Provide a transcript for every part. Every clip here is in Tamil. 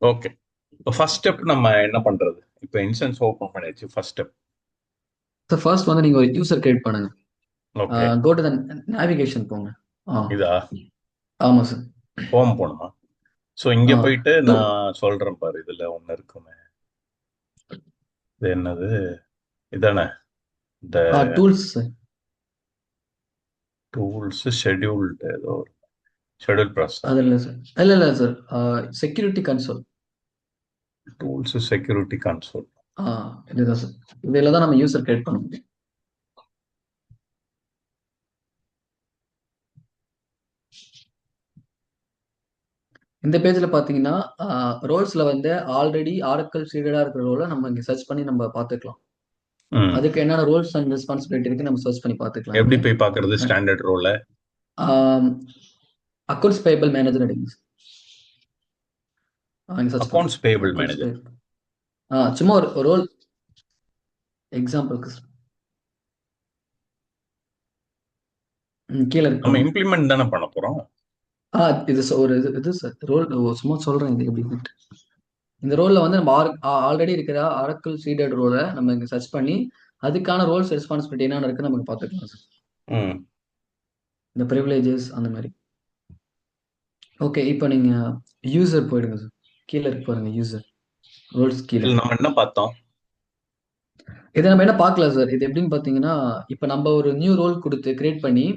ஓகே. இப்போ ஃபர்ஸ்ட் ஸ்டெப் நம்ம என்ன பண்றது? இப்போ இன்ஸ்டன்ஸ் ஓப்பன் பண்ணியாச்சு. First step. ஸோ ஃபர்ஸ்ட் வந்து நீங்க ஒரு யூசர் கிரியேட் பண்ணுங்க. Okay. Go to the navigation போங்க. ஆ இதா? ஆமா சார். ஹோம் போணுமா? ஸோ இங்க ஆ போயிட்டு டூ நான் சொல்றேன் பாரு. இதுல ஒண்ணு இருக்குமே. இது என்னது? இதானே? இந்த டூல்ஸ். டூல்ஸ் ஷெட்யூல்டு ஏதோ ஷெட்யூல் ப்ராசஸா? அது இல்லை சார். இல்லை இல்லை sir. Security console. Tools security console. ஆ இதுதான் சார். இதில் தான் நம்ம யூசர் கிரியேட் பண்ண முடியும். இந்த பேஜில் பார்த்தீங்கன்னா ரோல்ஸில் வந்து ஆல்ரெடி ஆரக்கிள் சீடடாக இருக்கிற ரோலை நம்ம இங்கே சர்ச் பண்ணி நம்ம பார்த்துக்கலாம். ம். அதுக்கு என்னென்ன ரோல்ஸ் அண்ட் ரெஸ்பான்சிபிலிட்டி இருக்கு நம்ம சர்ச் பண்ணி பார்த்துக்கலாம் எப்படி இங்கே. போய் பார்க்கறது ஸ்டாண்டர்ட் ரோல? அக்கௌண்ட்ஸ் பேபிள் மேனேஜர் அடிங்க சார். இங்கே சர்ச் பண்ணுங்க. Accounts payable accounts manager. Payable. சும்மா ஒரு ரோல் எக்ஸாம்பிளுக்கு சார். கீழே இருக்கு நம்ம பாருங்க. இம்ப்ளிமெண்ட் தானே பண்ண போறோம். இது ஒரு இது சார் ரோல் சும்மா சொல்றேன் இது எப்படின்ட்டு. இந்த ரோல்ல வந்து நம்ம ஆல்ரெடி இருக்கிற ஆரக்கிள் சீடட் ரோலை நம்ம இங்க சர்ச் பண்ணி அதுக்கான ரோல்ஸ் ரெஸ்பான்சிபிலிட்டி என்னென்ன இருக்குன்னு நமக்கு பார்த்துக்கலாம் சார். ம். இந்த ப்ரிவிலேஜஸ் அந்த மாதிரி. ஓகே, இப்போ நீங்க யூசர் போயிடுங்க சார். கீழே இருக்கு பாருங்க யூசர் ரோல்ஸ் கீழே. இதுல நம்ம என்ன பார்த்தோம்? இதை நம்ம என்ன பார்க்கல சார். இது எப்படின்னு பார்த்தீங்கன்னா, இப்போ நம்ம ஒரு நியூ ரோல் கொடுத்து கிரியேட் பண்ணி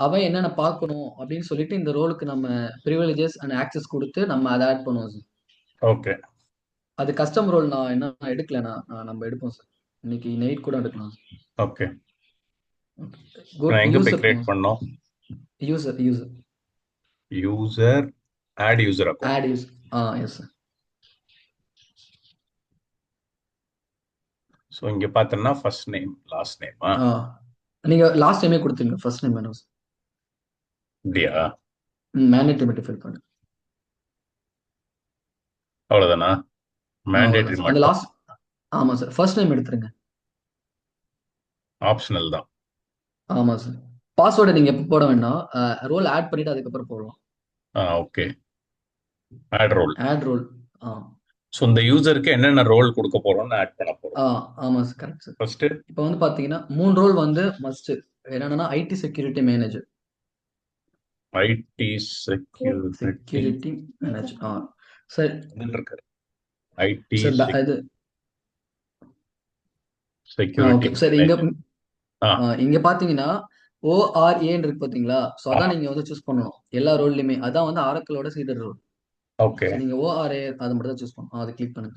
அவன் என்னென்ன பார்க்கணும் அப்படின்னு சொல்லிட்டு இந்த ரோலுக்கு நம்ம ப்ரிவிலேஜஸ் அண்ட் ஆக்சஸ் கொடுத்து நம்ம அதை ஆட் பண்ணுவோம் சார். ஓகே. அது கஸ்டம் ரோல் நான் என்ன எடுக்கலண்ணா, நம்ம எடுப்போம் சார். இன்னைக்கு நைட் கூட எடுக்கலாம். ஓகே. கோ நான் எங்க போய் யூசர் கிரியேட் போங்க. பண்ணோம்? User user, add user account. Add use. Yes sir. So இங்க பார்த்தோம்னா ஃபர்ஸ்ட் நேம் லாஸ்ட் நேமா? ஆ நீங்க லாஸ்ட் டைமே கொடுத்துருங்க. ஃபர்ஸ்ட் நேம் வேணும் சார். அப்படியா? மேண்டேட்டரி மட்டும் ஃபில் பண்ணுங்க. அவ்வளவுதானா? அவ்வளோதான் மேண்டேட்டரி சார். அந்த மட்டும். லாஸ்ட். ஆமா சார், ஃபர்ஸ்ட் நேம் எடுத்துருங்க. ஆப்ஷனல் தான். ஆமா சார். பாஸ்வேர்டை நீங்க எப்போ போட வேண்டாம். ரோல் ஆட் பண்ணிட்டு அதுக்கப்புறம் போடலாம். Okay. Add role. Add role. ஆ ஸோ இந்த யூசருக்கு என்னென்ன ரோல் கொடுக்க போறோம்னு ஆட் பண்ண போறோம். ஆ ஆமா சார், கரெக்ட் சார். ஃபர்ஸ்ட் இப்போ வந்து பார்த்தீங்கன்னா 3 ரோல் வந்து மஸ்ட். என்னென்னா ID security manager. ID security security manager. Sir. இருக்காரு. ஐடி சார் இது. Security okay sir. இங்க மேனேஜர். ஆ. இங்க பாத்தீங்கன்னா ஓஆர்ஏன்னு இருக்கு பாத்தீங்களா? ஸோ அதான் ஆமா. நீங்க வந்து சூஸ் பண்ணணும் எல்லா ரோல்லையுமே. அதான் வந்து ஆரக்கிளோட சீடர் ரோல். ஓகே. ஸோ நீங்க ஓஆர்ஏ அதை மட்டும் தான் சூஸ் பண்ணணும். அதை கிளிக் பண்ணுங்க.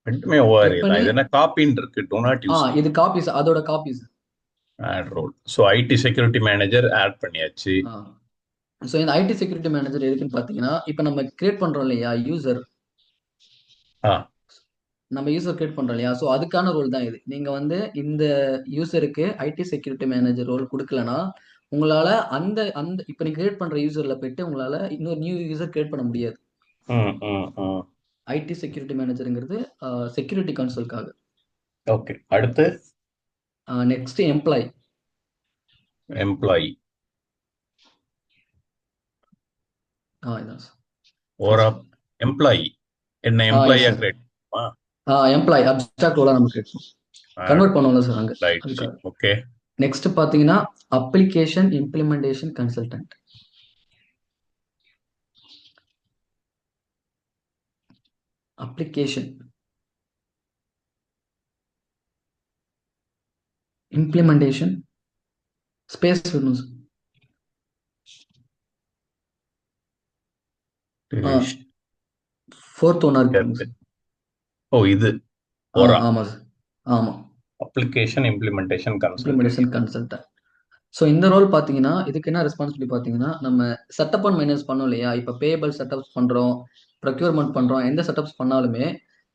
ரெண்டுமே கிளிக் ஓஆர்ஏ தான். பண்ணி இது என்ன காப்பின்னு இருக்கு. Do not use. இது காப்பீஸ், அதோட copies. Add role. So IT security manager add பண்ணியாச்சு. ஆ ஸோ இந்த ஐடி செக்யூரிட்டி மேனேஜர் எதுக்குன்னு பாத்தீங்கன்னா, இப்போ நம்ம கிரியேட் பண்றோம் இல்லையா யூசர். ஆ. நம்ம யூசர் கிரியேட் பண்றோம் இல்லையா? ஸோ அதுக்கான ரோல் தான் இது. நீங்க வந்து இந்த யூசருக்கு ஐடி செக்யூரிட்டி மேனேஜர் ரோல் கொடுக்கலனா உங்களால அந்த அந்த இப்போ நீங்க கிரியேட் பண்ற யூசர்ல போயிட்டு உங்களால இன்னொரு நியூ யூசர் கிரியேட் பண்ண முடியாது. ம், ம், ம். ஐடி செக்யூரிட்டி மேனேஜருங்கிறது செக்யூரிட்டி கன்சோல்க்காக. ஓகே. அடுத்து நெக்ஸ்ட் எம்ப்ளாய். எம்ப்ளாயி. இதான் சார். ஒரு ஃபர்ஸ்ட். எம்ப்ளாயி என்ன எஸ் எம்ப்ளாயியா சார். கிரியேட் பண்ணுமா? எம்ப்ளாய் அப்ஸ்ட்ராக்ட் ரோலா நம்ம கிரியேட் பண்ணுவோம். ஆட் கன்வெர்ட் பண்ணுவோம்ல சார் அங்க. ஆயிடுச்சு. அதுக்காக. ஓகே. நெக்ஸ்ட் பாத்தீங்கன்னா application implementation consultant. Application implementation space வேணும் சார். ஃபோர்த் ஒன்னா இருக்கு பாருங்க சார். ஓ, இது ஓரா. ஆமா சார். ஆமா. Application implementation consultant. Implementation consultant. So இந்த ரோல் பார்த்தீங்கன்னா இதுக்கு என்ன ரெஸ்பான்சிபிலிட்டி பார்த்தீங்கன்னா, நம்ம செட்டப் அண்ட் மெயின்டெனன்ஸ் பண்ணோம் இல்லையா? இப்போ பேயபிள் செட்டப்ஸ் பண்ணுறோம், ப்ரொக்யூர்மெண்ட் பண்ணுறோம். எந்த செட்டப்ஸ் பண்ணாலுமே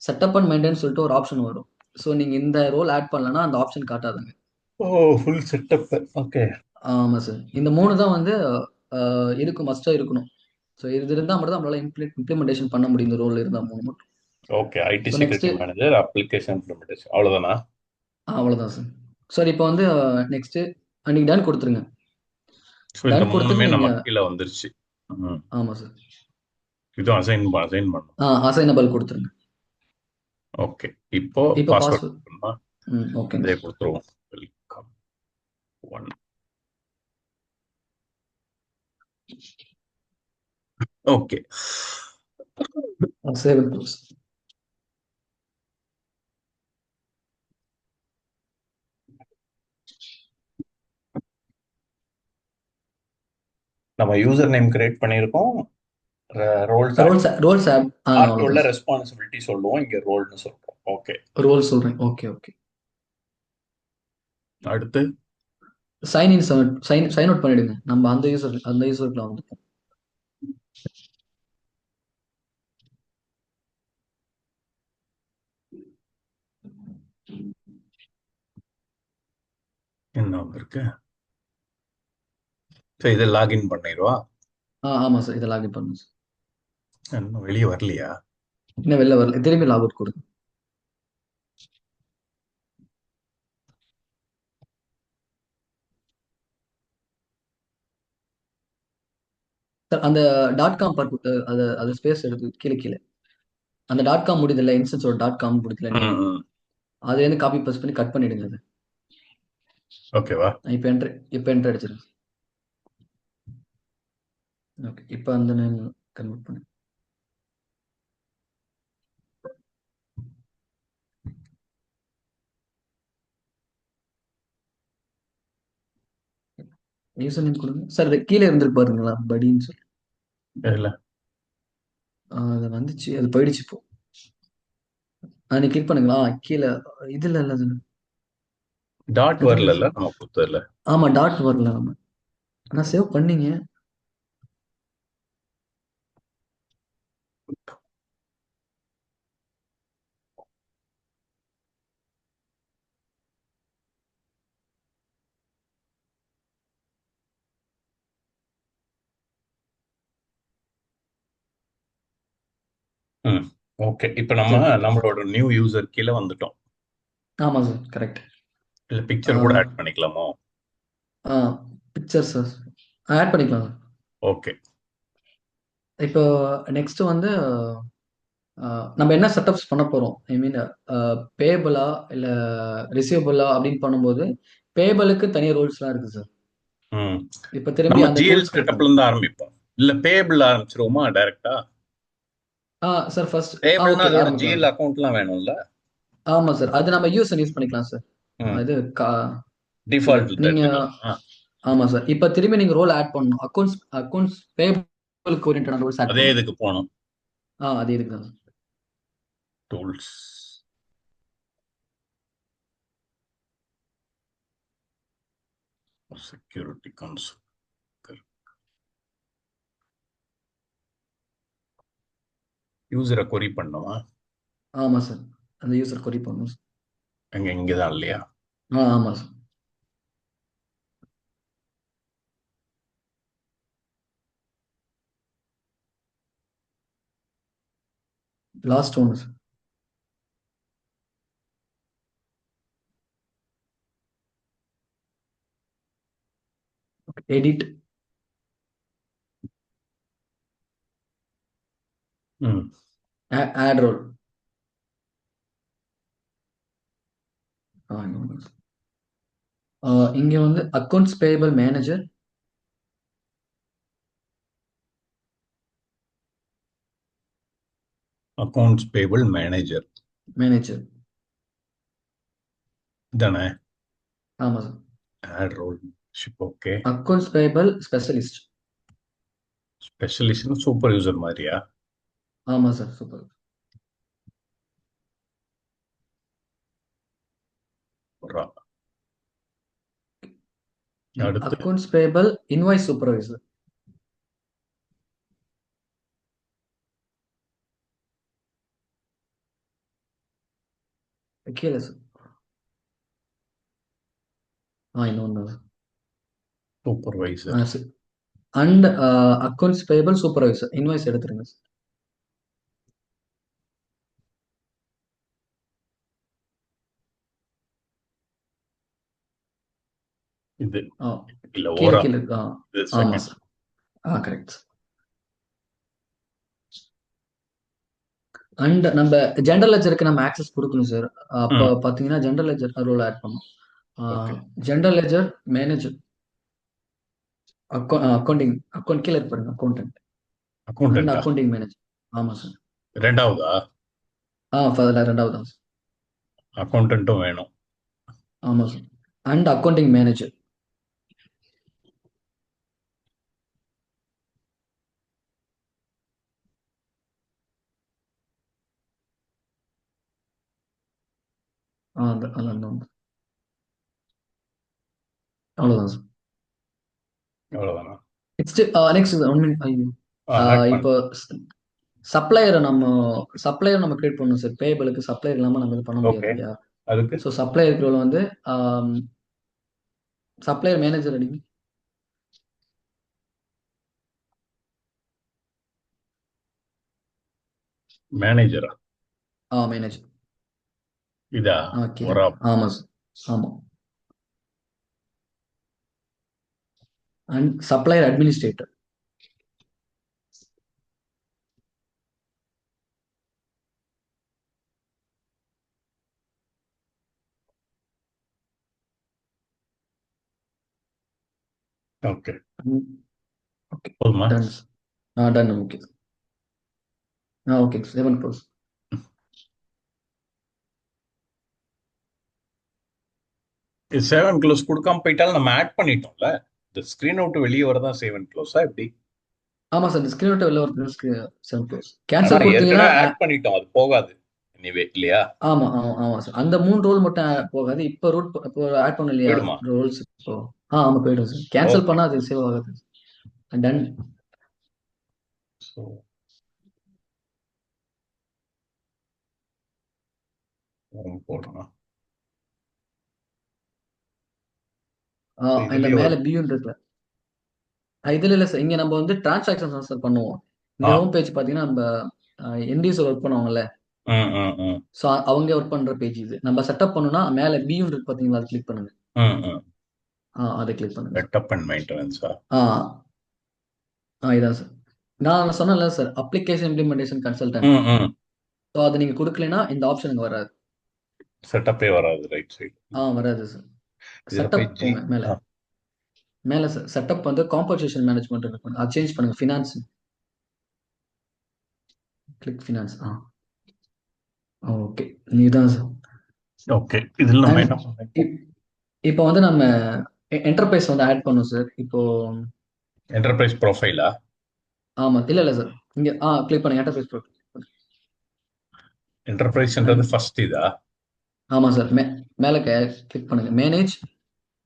செட்டப் அண்ட் மெயின்டெனன்ஸ் சொல்லிட்டு ஒரு ஆப்ஷன் வரும். ஸோ நீங்கள் இந்த ரோல் ஆட் பண்ணலன்னா அந்த ஆப்ஷன் காட்டாதுங்க. ஓ, ஃபுல் செட்டப். ஓகே. ஆமாம் சார். இந்த 3 தான் வந்து இருக்கும், மஸ்ட்டாக இருக்கணும். ஸோ இது இருந்தால் மட்டும் தான் நம்மளால இம்ப்ளிமெண்டேஷன் பண்ண முடியும். இந்த ரோல் இருந்தால் 3 மட்டும். Okay. IT so next security manager, application implementation, அவ்வளவுதானா? அவ்வளோதான் சார். சார் இப்போ வந்து நெக்ஸ்ட்டு நீங்கள் டன் கொடுத்துருங்க. ஸோ இந்த டன் மூணுமே கொடுத்துட்டு நம்ம நீங்கள். கீழே வந்துருச்சு. ம். ஆமாம் சார். இதுவும் அசைன் பண்ணும். அசைனபிள் கொடுத்துருங்க. ஓகே, இப்போ இப்போ பாஸ்வேர்ட் பாஸ்வேர்ட். கொடுக்கணுமா? ஓகேங்க. அதே கொடுத்துருவோம். வெல்கம் 1. ஓகே. Save close. நம்ம யூசர் நேம் கிரியேட் பண்ணியிருக்கோம். Roles roles add. ஆர்டோல அவ்வளோதான். ரெஸ்பான்சிபிலிட்டி சொல்லுவோம், இங்க ரோல்னு சொல்றோம். ஓகே, ரோல் சொல்றேன். Okay okay. அடுத்து சைன் இன் சைன் அவுட் பண்ணிடுங்க. நம்ம அந்த யூசருக்குள்ள வந்துட்டோம். என்ன வந்திருக்கு? சரி, இதை லாகின் பண்ணிடுவா. ஆமா சார், இதை லாகின் பண்ணுங்க சார். இன்னும் வெளியே வரலையா? இன்னும் வெளில வரல. திரும்பி லாக் அவுட் கொடுங்க. சார் அந்த டாட் காம் பார்ட் அது ஸ்பேஸ் எடுத்து கீழே கீழே அந்த டாட் காம் முடியுது இல்லை, இன்ஸ்டன்ஸோட டாட் காம் முடியுதுல நேம், அதை வந்து காப்பி பேஸ்ட் பண்ணி கட் பண்ணிடுங்க அது. ஓகேவா? இப்போ என்ட்ரு அடிச்சிருங்க. ஓகே, இப்போ அந்த நேம் கன்வெர்ட் பண்ணு. யூசர் நேம் கொடுங்க சார். இது கீழே இருந்திருக்கு பாருங்களா, படின்னு சொல்லி. இல்ல, அது வந்துச்சு, அது போயிடுச்சு இப்போ. நீ கிளிக் பண்ணுங்களா கீழே. இது இல்லை இல்லை, அது டாட் அது இல்லை வரல சார். நம்ம கொடுத்ததுல. ஆமா, டாட் வரல. நம்ம ஆனால் சேவ் பண்ணீங்க. ஓகே, இப்போ நம்ம சரி. நம்மளோட நியூ யூசர் கீழே வந்துட்டோம். ஆமா சார், கரெக்ட். இல்ல பிக்சர் கூட ஆட் பண்ணிக்கலாமோ? பிக்சர் சார் ஆட் பண்ணிக்கலாம். ஓகே, இப்போ நெக்ஸ்ட் வந்து நம்ம என்ன செட்டப்ஸ் பண்ண போறோம், ஐ மீன் பேபிளா இல்ல ரிசீவபிளா அப்படின்னு பண்ணும்போது பேபிளுக்கு தனி ரூல்ஸ்லாம் இருக்கு சார். இப்போ திரும்பி நம்ம அந்த ஜிஎல் டூல்ஸ்க்கு செட்டப்ல போகணும். இருந்து ஆரம்பிப்போம். இல்ல பேபிள் ஆரம்பிச்சிருவோமா டைரக்டா? சார் ஃபர்ஸ்ட் பேபிள்னா ஓகே அதோட ஆரம்பிக்கலாம் ஜிஎல் சார். அக்கௌண்ட்லாம் வேணும்ல? ஆமா சார், அது நம்ம யூஸ் பண்ணிக்கலாம் சார். இது இது டிஃபால்ட் நீங்க. எடுத்துக்கலாமா? ஆமா சார், இப்போ திரும்பி நீங்க ரோல் ஆட் பண்ணணும். அக்கௌண்ட்ஸ் பேபிளுக்கு ஓரியன்டான ரோல்ஸ் ஆட் அதே பண்ணணும். இதுக்கு போகணும். அது இதுக்கு தான் சார். டூல்ஸ், செக்யூரிட்டி கன்சோல், யூசரை கொரி பண்ணுமா? ஆமா சார், அந்த யூசர் கொரி பண்ணணும் சார். இங்கதான் இல்லையா? ஆமா சார். லாஸ்ட் ஒன்று சார். எடிட். Add role. இங்க வந்து accounts payable manager. Accounts payable manager manager தானே? ஆமா sir. Add role ship. Okay, accounts payable specialist. Specialist super user மாதிரியா? ஆமா சார், சூப்பர். அடுத்து அக்கௌண்ட்ஸ் பேயபிள் இன்வாய்ஸ் சூப்பர்வைசர். கீழே சார். இன்னொன்று supervisor. And accounts payable supervisor invoice எடுத்துருங்க சார். இது இல்ல, கீழே ஓரா கீழே. ஆமா second. Sir. Correct sir. And நம்ம ஜென்ரல் லெஜருக்கு நம்ம ஆக்சஸ் கொடுக்கணும் சார். அப்போ ம். பார்த்தீங்கன்னா ஜென்ரல் லெஜர் ரோல் ஆட் பண்ணணும். Okay. General ledger manager account கீழே இருப்பாருங்க அக்கௌண்டன்ட் அண்ட் அக்கௌண்டன்ட்டா? Accounting manager. ஆமாம் சார். ரெண்டாவதா? அதில் ரெண்டாவது தான் சார். அக்கௌண்டன்ட்டும் வேணும். ஆமாம் சார். And accounting manager. அதான் அவ்வளோதான் சார். அவ்வளவுதானா? Next next 1 minute. ஐயோ. ஆட் பண்ணு. இப்போ சப்ளையரை நம்ம கிரியேட் பண்ணணும் சார். பேயபிளுக்கு சப்ளையர் இல்லாமல் நம்ம இது பண்ண முடியாது ஓகே. இல்லையா? அதுக்கு ஸோ சப்ளையர் ரோல் வந்து சப்ளையர் மேனேஜர் அடிங்க. மேனேஜரா? மேனேஜர். இதா? கீழே. ஒரு ஆமாம் சார். ஆமாம். And supplier administrator. Okay. Okay. போதுமா? Done. Done. Okay. Okay 7 close. இது 7 க்ளோஸ் கொடுக்காம போயிட்டாலும் நம்ம ஆட் பண்ணிட்டோம்ல. இந்த ஸ்கிரீன் அவுட் வெளியே வரதான் 7 க்ளோஸா எப்படி? ஆமாம் சார். இந்த ஸ்கிரீன் விட்டு வெளில ஒரு 7 க்ரோஸ் ஆனா கேன்சல் கொடுத்தீங்கன்னா ஏற்கனவே ஆட் பண்ணிட்டோம், அது போகாது எனிவே இல்லையா? ஆமாம் ஆமாம் ஆமாம் சார். அந்த 3 ரோல் மட்டும் போகாது. இப்போ இப்போ ஆட் பண்ண இல்லையா போயிடுமா? ரோல்ஸ் இப்போ. ஆமாம் போயிடும் சார். Cancel okay. பண்ணால் அது சேவ் ஆகாது. டன். ஸோ போடணும். இல்லை இதுலயே மேலே வருது. பியூன் இருக்குல்ல. இதில் இல்லை சார். இங்கே நம்ம வந்து டிரான்சாக்ஷன்ஸ் தான் சார் பண்ணுவோம். ஆ. இங்கே ஹோம் பேஜ் பார்த்தீங்கன்னா நம்ம என்டிஎஸ் ஒர்க் பண்ணுவாங்கல்ல. ம் ம் ம் ஸோ அவங்க ஒர்க் பண்ணுற பேஜ் இது. நம்ம செட்டப் பண்ணணும்னா மேலே பியூன் இருக்கு பார்த்தீங்களா, அதை கிளிக் பண்ணுங்க. ம் ம் அதை கிளிக் பண்ணுங்க சார். செட்டப் அண்ட் மெயின்டெனன்ஸா? ஆ இதான் சார். நான் சொன்னேன்ல சார், அப்ளிகேஷன் இம்ப்ளிமெண்டேஷன் கன்சல்டன்ட். ம் ம் ஸோ அதை நீங்கள் கொடுக்கலைன்னா இந்த ஆப்ஷன் இங்கே வராது. செட்டப்பே வராது, ரைட் சைடு. வராது சார். இதுல செட்டப் போய் ஜி. போங்க மேலே. மேலே சார் செட்டப் வந்து காம்பன்சேஷன் மேனேஜ்மெண்ட் இருக்கு. அது சேஞ்ச் பண்ணுங்க. ஃபினான்ஸ். Click finance. ஓகே. இதுதான் சார். ஓகே. இதுல நம்ம அண்ட் என்ன பண்ணோம்? இப்போ வந்து நம்ம என்டர்பிரைஸ் வந்து ஆட் பண்ணோம் சார். இப்போ என்டர்பிரைஸ் ப்ரொஃபைலா? ஆமாம். இல்லை இல்லை சார். இங்கே கிளிக் பண்ணுங்க என்டர்பிரைஸ் ப்ரோ. என்டர்பிரைஸ்ன்றது ஃபர்ஸ்ட் இதா? ஆமாம் சார். மேலே கிளிக் பண்ணுங்க. மேனேஜ்.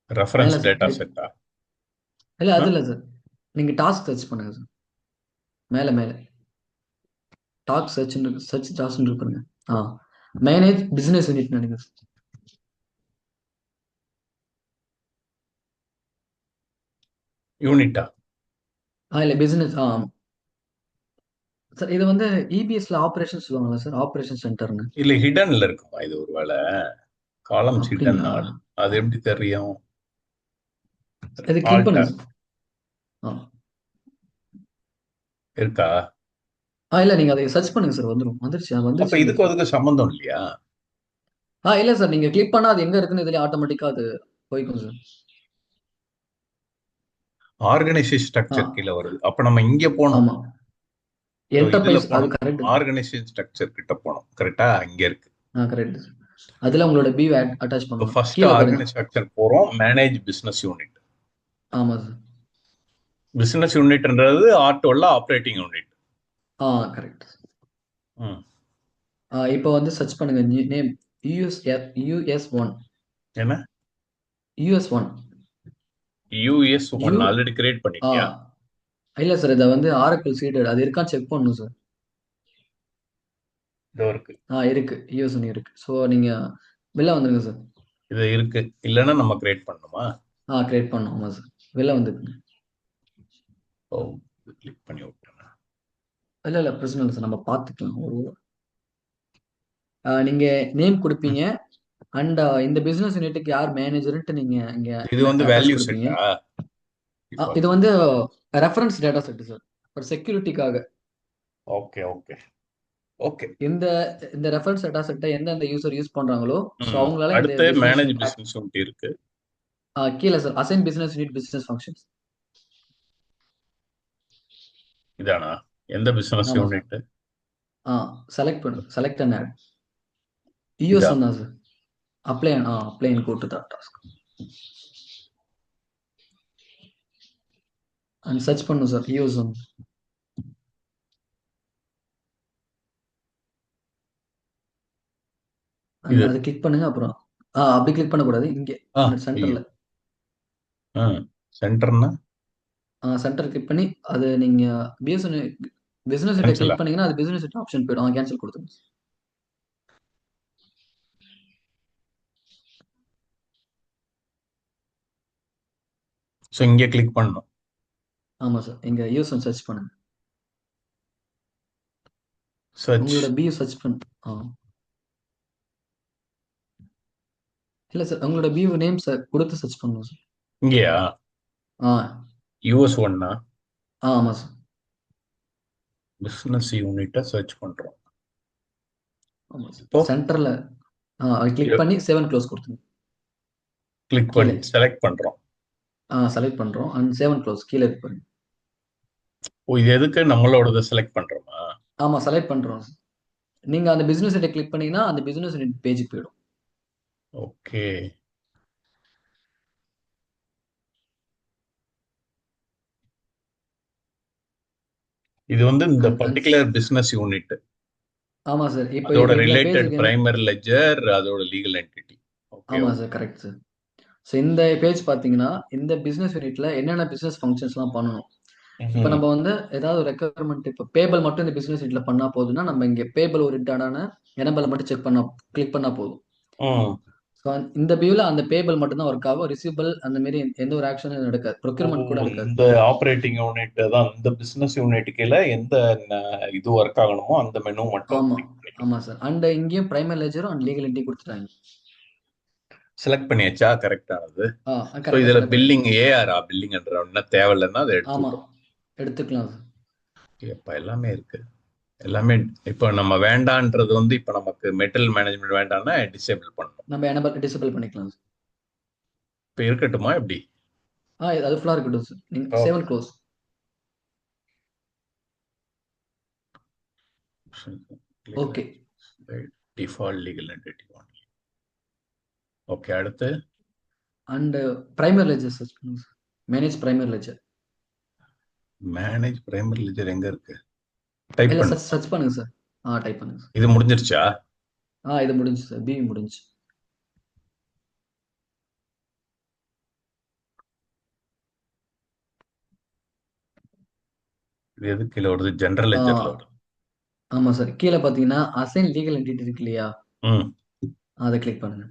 ரெஃபரன்ஸ் மேலே சார். டேட்டா செட்டா? இல்லை அது இல்லை சார். நீங்கள் டாஸ்க் சர்ச் பண்ணுங்க சார். மேலே மேலே டாஸ்க் சர்ச் டாஸ்க் இருப்பாருங்க. ஆ மேனேஜ் பிசினஸ் யூனிட் நினைக்கிறேன் சார். யூனிட்டா? இல்லை பிசினஸ். ஆமாம் சார். இது வந்து இபிஎஸ்ல ஆப்ரேஷன் சொல்லுவாங்களா சார், ஆப்ரேஷன் சென்டர்னு. இல்ல ஹிடன்ல இருக்குமா இது ஒருவேளை? காலம்ஸ் ஹிடன் அப்படிங்களா? ஆல். அது எப்படி தெரியும்? இது கிளிக் ஆல்டா பண்ணுங்க சார். ஆ இருக்கா? இல்லை நீங்கள் அதை சர்ச் பண்ணுங்க சார். வந்துருச்சு. அது அப்ப வந்துருச்சு இதுக்கும் உங்களுக்கு. அதுக்கு சம்பந்தம் இல்லையா? இல்லை சார். நீங்கள் கிளிக் பண்ணால் அது எங்கே இருக்குன்னு இதுலேயே ஆட்டோமேட்டிக்காக அது போய்க்கும் சார். ஆர்கனைசேஷன் ஆ ஸ்ட்ரக்சர் கீழே வருது. அப்ப நம்ம இங்க போனோம். ஆமாம். இதுல என்டர்பிரைஸ் அது போனோம். கரெக்ட். ஆர்கனைசேஷன் ஸ்ட்ரக்சர் கிட்ட போனோம். கரெக்டா? இங்க இருக்கு. கரெக்ட். அதில் உங்களோட பியூ அட்டாச் பண்ணணும். ஃபர்ஸ்ட் கீழே பாருங்க. ஆர்கனைஸ் ஸ்ட்ரக்சர் போறோம். Manage business unit. ஆமாம் சார். பிசினஸ் யூனிட்ன்றது ஆட்டோல ஆப்ரேட்டிங் யூனிட். கரெக்ட். ம். இப்போ வந்து சர்ச் பண்ணுங்க. Name US1. என்ன? US1. US U one already create ஆ பண்ணிட்டியா? இல்லை சார். இதை வந்து ஆரக்கிள் சீடட் அது இருக்கான்னு செக் பண்ணணும் சார். இதோ இருக்கு. இருக்கு. US1 இருக்கு. ஸோ நீங்கள் வெளில வந்துருங்க சார். இது இருக்கு. இல்லைன்னா நம்ம கிரியேட் பண்ணணுமா? கிரியேட் பண்ணணும். ஆமாம் சார். வெளில வந்துருக்குங்க. ஓ, கிளிக் பண்ணி விட்டேன். இல்லை பிரச்சனை இல்லை சார். நம்ம பார்த்துக்கலாம். நீங்கள் நேம் கொடுப்பீங்க. அண்ட் இந்த பிசினஸ் யூனிட்டுக்கு யார் மேனேஜர்ன்ட்டு நீங்கள் இங்கே இது வந்து அட்ரஸ் வேல்யூ கொடுப்பீங்க. செட்டா? இது வந்து ரெஃபரன்ஸ் டேட்டா செட் சார். ஒரு செக்யூரிட்டிக்காக. Okay okay. ஓகே. இந்த இந்த ரெஃபரன்ஸ் டேட்டா செட்டை எந்தெந்த யூசர் யூஸ் பண்றாங்களோ, ஸோ ம். அவங்களால இந்த அடுத்து பிசினஸ் மேனேஜ் பிசினஸ் யூனிட் இருக்கு. கீழே sir assign business unit business functions. இதானா? எந்த பிசினஸ் ஆமா சார். யூனிட்? செலக்ட் பண்ணு, செலக்ட் அண்ட் ஆட். இயூஎஸ் இதா? தான் sir. Apply and go to the task and search பண்ணும் சார் இயூஎஸ் வந்து. அண்ட் இது. அதை கிளிக் பண்ணுங்க. அப்புறம் அப்படி கிளிக் பண்ணக்கூடாது, இங்கே ஆ, இந்த ஐயோ. சென்டர்ல. ஆ, சென்டர்னா சென்டர் கிளிக் பண்ணி அது நீங்க பிஎஸ்என் பிசினஸ் கிட்ட கேன்சலா? கிளிக் பண்ணீங்கன்னா அது பிசினஸ் ஆப்ஷன் போயிடும். கேன்சல் கொடுத்துருங்க. ஸோ இங்கே கிளிக் பண்ணணும். ஆமா சார், இங்க யூஎஸ் சர்ச் பண்ணுங்க. சர்ச். உங்களோட பியூ சர்ச் பண்ணு. இல்ல சார், உங்களோட பியூ நேம் சார் கொடுத்து சர்ச் பண்ணணும் சார். இங்கேயா? ஆ யூஎஸ் ஒன்னா? ஆமா சார். பிசினஸ் யூனிட்டை சர்ச் பண்றோம். ஆமா சார், இப்போ சென்டர்ல கிளிக் பண்ணி சேவ் அண்ட் க்ளோஸ் கொடுத்துங்க. கிளிக் கீழே பண்ணி செலக்ட் பண்றோம். செலக்ட் பண்றோம் அண்ட் சேவ் அண்ட் க்ளோஸ் கீழே இருக்கு பாருங்க. ஓ, இது எதுக்கு நம்மளோடத செலக்ட் பண்றோமா? ஆமா, செலக்ட் பண்றோம். நீங்க அந்த பிசினஸ் கிட்ட கிளிக் பண்ணீங்கன்னா அந்த பிசினஸ் பேஜுக்கு போயிடும். ஓகே. இது வந்து இந்த அண்ட் பர்டிகுலர் பிசினஸ் யூனிட், ஆமா சார், இப்போ அதோட இப்போ இந்த ரிலேட்டட் பேஜுக்கு என்ன. பிரைமரி லெட்ஜர், அதோட லீகல் என்டிட்டி. ஓகே, ஆமா okay. Sir, correct sir. So இந்த பேஜ் பார்த்தீங்கன்னா இந்த பிசினஸ் யூனிட்ல என்னென்ன பிசினஸ் ஃபங்க்ஷன்ஸ்லாம் பண்ணணும். இப்போ ம். நம்ம வந்து ஏதாவது ரெக்குவயர்மெண்ட், இப்போ பேபிள் மட்டும் இந்த பிசினஸ் யூனிட்ல பண்ணா போதுன்னா நம்ம இங்கே பேபிள் ஓரியன்டான எனபிள மட்டும் கிளிக் பண்ணா போதும். ம். ஸோ இந்த வியூல அந்த பேபிள் மட்டும் தான் ஒர்க் ஆகும். ரிசீவபிள் அந்த மாதிரி எந்த ஒரு ஆக்ஷனும் நடக்காது. ஓ, ப்ரொக்யூர்மெண்ட் கூட இருக்காது. இந்த ஆப்ரேட்டிங் யூனிட் தான், இந்த பிசினஸ் யூனிட் கீழே எந்த இது ஒர்க் ஆகணுமோ அந்த மெனு மட்டும் ஆமா கிளிக் பண்ணிக்கலாம். ஆமா சார். அண்ட் இங்கேயும் பிரைமரி லெஜரும் அண்ட் லீகல் என்டிட்டி கொடுத்துட்டாங்க. செலக்ட் பண்ணியாச்சா? கரெக்ட் ஆனது. ஸோ கரெக்டாக இதுல செலக்ட் பில்லிங் பண்ணியாச்சு. ஏஆரா? பில்லிங்ன்ற தேவையில்லைன்னா அதை ஆமா, எடுத்துக்கிறோம். எடுத்துக்கலாம் சார். இப்ப எல்லாமே இருக்கு. எல்லாமே இப்போ நம்ம வேண்டான்றது வந்து இப்போ நமக்கு மெட்டல் மேனேஜ்மெண்ட் வேண்டாம்னா டிசேபிள் பண்ணணும். நம்ம எனபிள் டிசபிள் பண்ணிக்கலாம் சார். இப்போ இருக்கட்டுமா எப்படி? அது ஃபுல்லாக இருக்கட்டும் சார். நீங்கள் save and close. Okay. Default legal entity only. Okay, அடுத்து அண்ட் பிரைமரி லெஜர் சர்ச் பண்ணுங்க sir. Manage primary ledger. Manage primary ledger எங்க இருக்கு? டைப் இல்லை, பண்ணு. சர்ச் பண்ணுங்க சார். டைப் பண்ணுங்க சார். இது முடிஞ்சிருச்சா? இது முடிஞ்சு சார், பிவி முடிஞ்சு. இது எது கீழே வருது? ஜெனரல் லெட்ஜர்ல வருது. ஆமாம் சார், கீழே பார்த்தீங்கன்னா அசைன் லீகல் என்டிட்டி இருக்கு இல்லையா, ம். அதை கிளிக் பண்ணுங்க.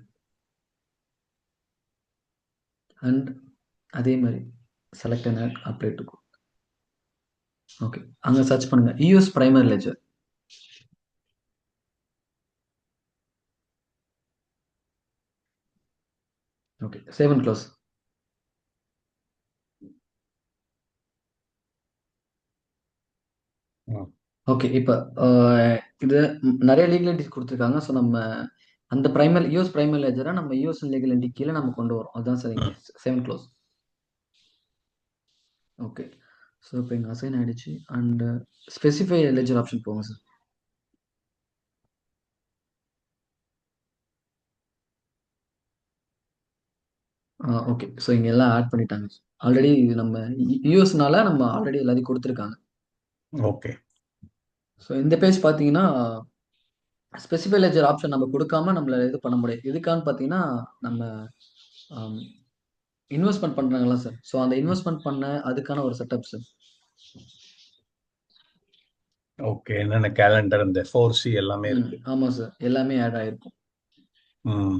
அண்ட் அதே மாதிரி select and add apply to. Okay, அங்கே சர்ச் பண்ணுங்க US primary ledger. Okay, save and close. ம். ஓகே, இப்போ இது நிறைய லீகல் என்டிட்டி கொடுத்துருக்காங்க. ஸோ நம்ம அந்த பிரைமரி யூஎஸ் பிரைமரி லெஜரை நம்ம யூஎஸ் லீகல் என்டிட்டி கீழே நம்ம கொண்டு வரோம். அதுதான் சார் இங்கே ம். Save and close. Okay, so இப்போ இங்கே அசைன் ஆயிடுச்சு. அண்ட் ஸ்பெசிஃபை லெஜர் ஆப்ஷன் போங்க சார். ஓகே, ஸோ இங்கே எல்லாம் ஆட் பண்ணிட்டாங்க. ஆல்ரெடி நம்ம யூஎஸ்னால நம்ம ஆல்ரெடி எல்லாத்தையும் கொடுத்துருக்காங்க. ஓகே. ஸோ இந்த பேஜ் பார்த்தீங்கன்னா ஸ்பெசிஃபை லெஜர் ஆப்ஷன் நம்ம கொடுக்காம நம்மள இது பண்ண முடியாது. எதுக்கான்னு பார்த்தீங்கன்னா நம்ம இன்வெஸ்ட்மெண்ட் பண்ணுறாங்களா சார். ஸோ அந்த இன்வெஸ்ட்மெண்ட் பண்ண அதுக்கான ஒரு செட்டப் சார். ஓகே, என்னென்ன கேலண்டர், இந்த 4C எல்லாமே இருக்கு. ஆமாம் சார், எல்லாமே ஆட் ஆகிருக்கும். ம்.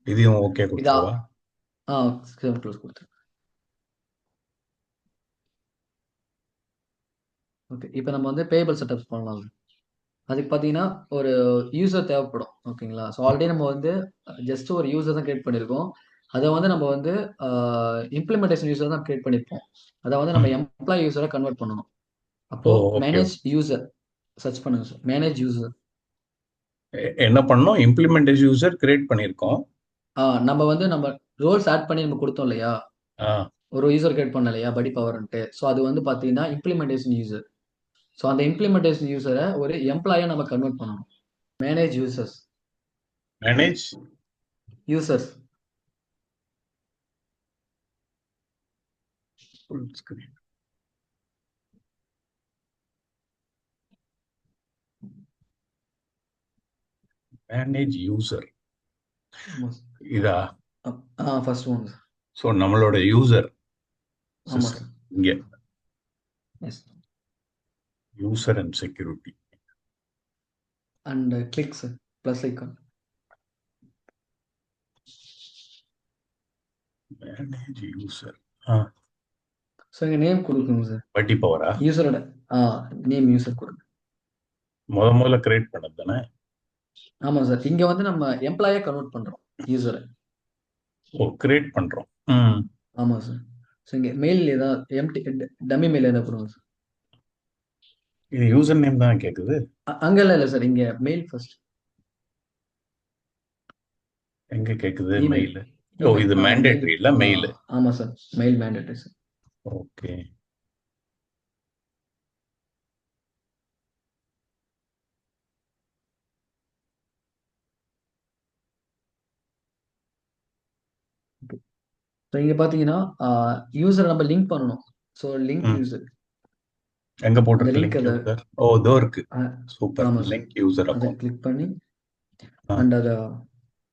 இதையும் ஓகே இதா கொடுத்துருவா? சேவ் க்ளோஸ் கொடுத்துருங்க. ஓகே, இப்போ நம்ம வந்து பேபிள் செட்டப்ஸ் பண்ணலாம் சார். அதுக்கு பார்த்தீங்கன்னா ஒரு யூசர் தேவைப்படும். ஓகேங்களா, ஸோ ஆல்ரெடி நம்ம வந்து ஜஸ்ட் ஒரு யூசர் தான் கிரியேட் பண்ணியிருக்கோம். அதை வந்து நம்ம வந்து இம்ப்ளிமெண்டேஷன் யூசர் தான் கிரியேட் பண்ணியிருப்போம். அதை வந்து நம்ம ம். எம்ப்ளாய் யூசரை கன்வெர்ட் பண்ணணும். ஓ, அப்போ ஓகே. மேனேஜ் யூசர் சர்ச் பண்ணுங்க சார். Manage user. என்ன பண்ணோம்? இம்ப்ளிமெண்ட் யூசர் கிரியேட் பண்ணியிருக்கோம். நம்ம வந்து நம்ம ரோல்ஸ் ஆட் பண்ணி நம்ம கொடுத்தோம் இல்லையா? ஆ ஒரு யூசர் கிரியேட் பண்ண இல்லையா படி பவர்ன்ட்டு. ஸோ அது வந்து பார்த்தீங்கன்னா இம்ப்ளிமெண்டேஷன் யூசர். ஸோ அந்த இம்ப்ளிமெண்டேஷன் யூசரை ஒரு எம்ப்ளாயா நம்ம கன்வெர்ட் பண்ணணும். Manage users. Manage users. Full screen. Manage user ஆமாம் சார். இதா? First one sir. ஸோ நம்மளோட யூசர் ஆமாம் சிஸ்டம் சார். இங்கே yes. User and security. And click sir. Plus icon. Manage user. So இங்கே நேம் கொடுக்கணும் சார். வட்டி பவரா? யூசரோட நேம் யூசர் கொடுங்க. முதல்ல கிரியேட் பண்ணது தானே? ஆமாம் சார். இங்கே வந்து நம்ம எம்ப்ளாயை கன்வெர்ட் பண்ணுறோம் யூசரை. ஓ, கிரியேட் பண்றோம். ம். ஆமாம் சார். ஸோ இங்கே மெயில் ஏதாவது டம்மி மெயில் ஏதாவது கொடுங்க சார். இது யூசர் நேம் தான் கேக்குது. அங்கெல்லாம் இல்லை சார். இங்கே மெயில் ஃபர்ஸ்ட். எங்க கேக்குது இமெயில். மெயில்? Oh, email. இது மெயில். மேண்டேட்டரி இல்ல மெயில். ஆமாம் sir. Mail mandatory sir. Okay. So இங்கே பார்த்தீங்கன்னா யூசரை நம்ம லிங்க் பண்ணணும். ஸோ லிங்க் ம். யூசர். எங்க அந்த போட்டிருக்கு லிங்க் லிங்க் அதை யூசர்? ஓ, இதோ இருக்கு. சூப்பர். ஆமாம் சார். லிங்க் யூசர் அதை அக்கௌண்ட். கிளிக் பண்ணி அண்ட் அதை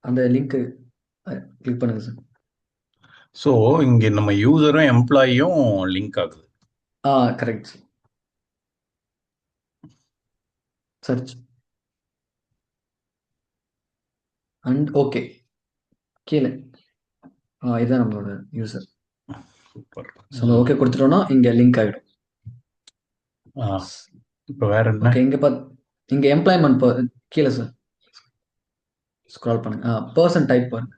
அந்த லிங்க்கு கிளிக் பண்ணுங்க சார். ஸோ இங்க நம்ம யூசரும் எம்ப்ளாயியும் லிங்க் ஆகுது. Correct sir. Search and okay. கீழே இதுதான் நம்மளோட யூசர். சூப்பர். ஸோ நம்ம ஓகே கொடுத்துட்டோம்னா இங்கே லிங்க் ஆகிடும். இப்போ வேற என்ன? ஓகே. இங்கே எம்ப்ளாய்மெண்ட் கீழே சார் ஸ்க்ரால் பண்ணுங்க. பர்சன் டைப் பண்ணுங்க.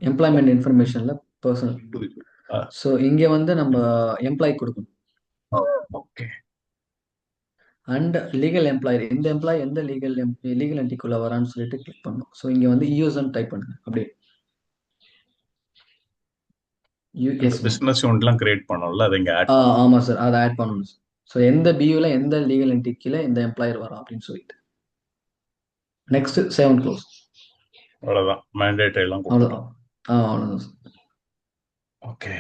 எம்ப்ளாய்மெண்ட் இன்ஃபர்மேஷன்ல பர்சன். ஸோ இங்கே வந்து நம்ம எம்ப்ளாய் கொடுக்கணும். ஓகே. And legal employer. இந்த எம்ப்ளாய் எந்த லீகல் என்டிக்குள்ள வரான்னு சொல்லிட்டு கிளிக் பண்ணணும். ஸோ இங்கே வந்து யூஎஸ்ன்னு டைப் பண்ணுங்க. அப்படியே இந்த யூஎஸ். பிசினஸ் யூனிட்லாம் கிரியேட் பண்ணோம்ல, அதை இங்க ஆட் ஆமாம் சார். அதை ஆட் பண்ணணும் சார். ஸோ எந்த பியூவில் எந்த லீகல் என்டிக்கில இந்த எம்ப்ளாயர் வரும் அப்படின்னு சொல்லிட்டு நெக்ஸ்ட் சேவ் அண்ட் க்ளோஸ். அவ்வளவுதான். மேண்டேட்டரி எல்லாம் அவ்வளோதான். கொடுத்துட்டோம். அவ்வளோதான் சார். ஓகே.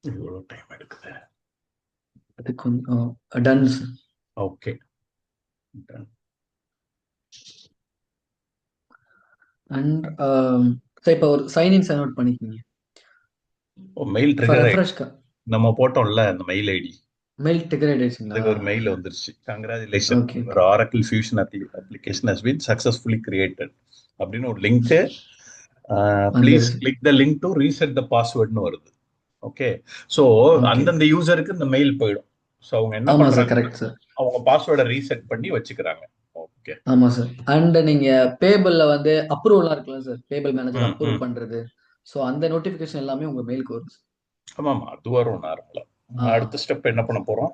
இவ்வளோ டைம் எடுக்குது. அது கொஞ்சம் done sir. Okay. And sir இப்போ ஒரு சைன்இன் சைன் அவுட் பண்ணிக்கிங்க. Mail for trigger refresh. நம்ம போட்டோம்ல அந்த மெயில் ஐடி, மெயில் டிக்கெட் ஆயிடுச்சுங்களா? அதுக்கு ஒரு மெயில் வந்துருச்சு. கங்க்ராச்சுலேஷன், ஓகே ஒரு okay Oracle Fusion application has been successfully created அப்படின்னு ஒரு லிங்க். ப்ளீஸ் வந்துருச்சு. Click the link to reset the பாஸ்வேர்ட்னு வருது. ஓகே. So okay. அந்தந்த யூசருக்கு இந்த மெயில் போயிடும். ஸோ அவங்க என்ன ஆமாம் சார். பண்றாங்கன்னா கரெக்ட் சார். அவங்க பாஸ்வேர்டை ரீசெட் பண்ணி வச்சுக்கிறாங்க. ஓகே. ஆமாம் சார். அண்ட் நீங்கள் பேபிளில் வந்து அப்ரூவலாக இருக்கலாம் சார். பேபிள் மேனேஜர் ம் அப்ரூவ் ம் பண்ணுறது. ஸோ அந்த நோட்டிஃபிகேஷன் எல்லாமே உங்கள் மெயிலுக்கு வரும் சார். ஆமாம், அது வரும் நார்மலா. ஆ அடுத்த ஸ்டெப் என்ன பண்ண போறோம்?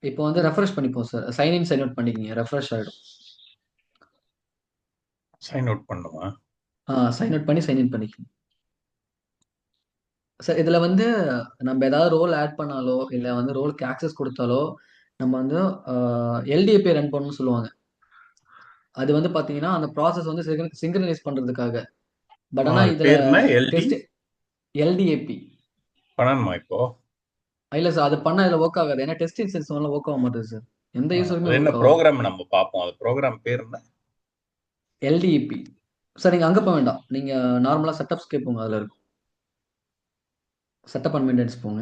இப்போ வந்து ரெஃப்ரெஷ் பண்ணிப்போம் சார். சைன்இன் சைன் அவுட் பண்ணிக்கிங்க. ரெஃப்ரெஷ் ஆகிடும். சைன் அவுட் பண்ணுமா? சைன் அவுட் பண்ணி சைன்இன் பண்ணிக்கணும் சார். இதில் வந்து நம்ம ஏதாவது ரோல் ஆட் பண்ணாலோ இல்லை வந்து ரோலுக்கு ஆக்சஸ் கொடுத்தாலோ நம்ம வந்து எல்டிஏபி ரன் பண்ணணும்னு சொல்லுவாங்க. அது வந்து பார்த்தீங்கன்னா அந்த ப்ராசஸ் வந்து சிங்க்ரனைஸ் பண்ணுறதுக்காக. பட் ஆனால் அது இதில் பேர் என்ன? LD test LDAP. பண்ணணுமா இப்போ? இல்லை சார். அது பண்ணால் இதில் ஒர்க் ஆகாது. ஏன்னா டெஸ்ட் இன்ஸ்டன்ஸ் எல்லாம் ஒர்க் ஆக மாட்டேது சார். எந்த யூஸருமே அது என்ன ஒர்க் ஆகாது. ப்ரோக்ராம் நம்ம பார்ப்போம். அது ப்ரோக்ராம் பேர் என்ன? எல்டிஇபி. சார் நீங்கள் அங்கே போக வேண்டாம். நீங்கள் நார்மலாக செட்டப்ஸ்க்கே போங்க. அதில் இருக்கும். செட்டப் அண்ட் மெயின்டெனன்ஸ் போங்க.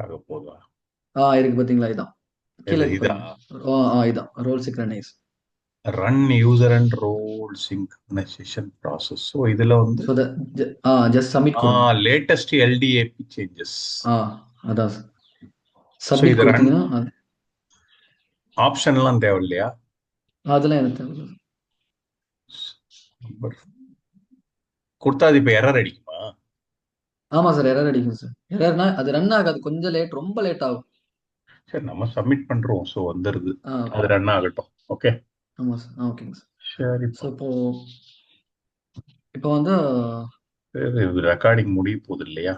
ஆக போதா? இருக்கு பார்த்தீங்களா? இதான். கீழே இது இருக்கு இதா? பாருங்க. இதான் role synchronise. Run user and role synchronisation process. So இதுல வந்து ஸோ ஜஸ்ட் சப்மிட் கொடுங்க. Latest LDAP changes. ஆ அதான் ஸோ சப்மிட் இது ரன் கொடுத்தீங்கன்னா ஆப்ஷன்லாம் தேவை இல்லையா? அதெல்லாம் எனக்கு தேவையில்ல. நம்பர் கொடுத்தா அது இப்போ எரர் அடிக்குமா? ஆமா சார், எரர் அடிக்கும் சார். எரர்னா அது ரன் ஆகாது, கொஞ்சம் லேட், ரொம்ப லேட் ஆகும். சரி, நம்ம சப்மிட் பண்றோம், ஸோ வந்துருது. ஓகே. அது ரன் ஆகட்டும். ஓகே. ஆமா சார், ஓகேங்க சார். ஸோ சரிப்பா. இப்போ வந்து சரி, இது ரெக்கார்டிங் முடிய போகுது இல்லையா?